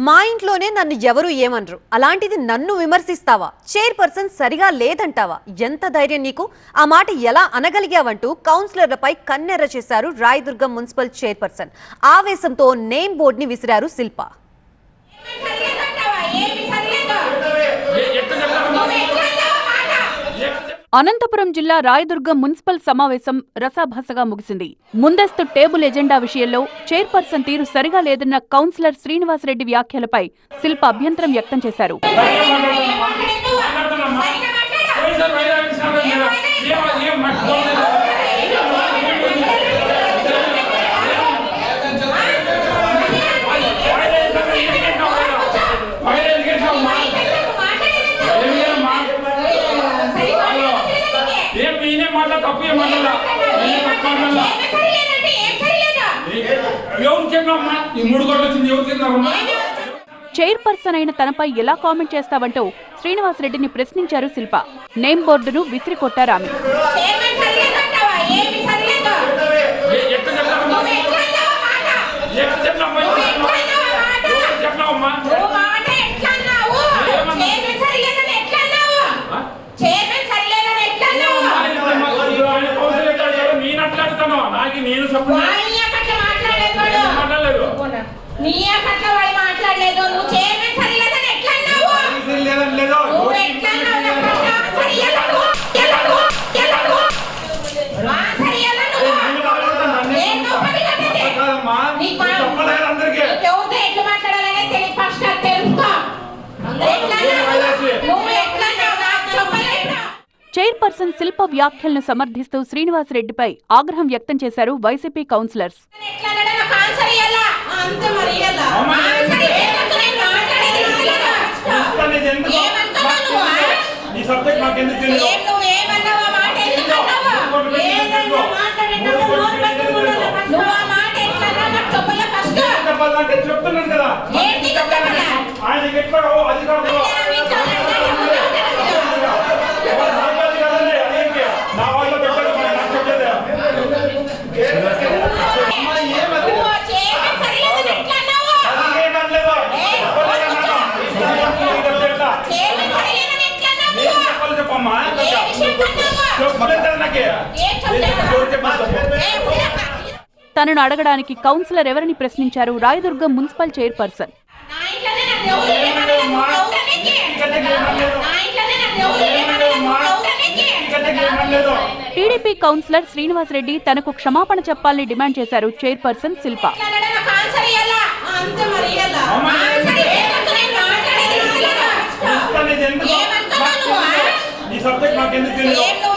మా ఇంట్లోనే నన్ను ఎవరు ఏమనరు, అలాంటిది నన్ను విమర్శిస్తావా? చైర్పర్సన్ సరిగా లేదంటావా? ఎంత ధైర్యం నీకు? ఆ మాట ఎలా అనగలిగావంటూ కౌన్సిలర్లపై కన్నెర్ర చేశారు రాయదుర్గం మున్సిపల్ చైర్పర్సన్. ఆవేశంతో నేమ్ బోర్డుని విసిరారు శిల్ప. అనంతపురం జిల్లా రాయదుర్గం మున్సిపల్ సమావేశం రసాభాసగా ముగిసింది. ముందస్తు టేబుల్ ఎజెండా విషయంలో చైర్పర్సన్ తీరు సరిగా లేదన్న కౌన్సిలర్ శ్రీనివాసరెడ్డి వ్యాఖ్యలపై శిల్ప అభ్యంతరం వ్యక్తం చేశారు. చైర్పర్సన్ అయిన తనపై ఎలా కామెంట్ చేస్తావంటూ శ్రీనివాసరెడ్డిని ప్రశ్నించారు శిల్ప. నేమ్ బోర్డును విసిరి కొట్టారు ఆమె. చైర్పర్సన్ శిల్ప వ్యాఖ్యలను సమర్థిస్తూ శ్రీనివాసరెడ్డిపై ఆగ్రహం వ్యక్తం చేశారు వైసీపీ కౌన్సిలర్స్. తనను అడగడానికి కౌన్సిలర్ ఎవరిని ప్రశ్నించారు Rayadurgam municipal chairperson. TDP councillor Srinivasa Reddy తనకు క్షమాపణ చెప్పాలని డిమాండ్ చేశారు చైర్పర్సన్ శిల్ప. ఈ సబ్జెక్ట్ మాకెందుకు తెలియదు?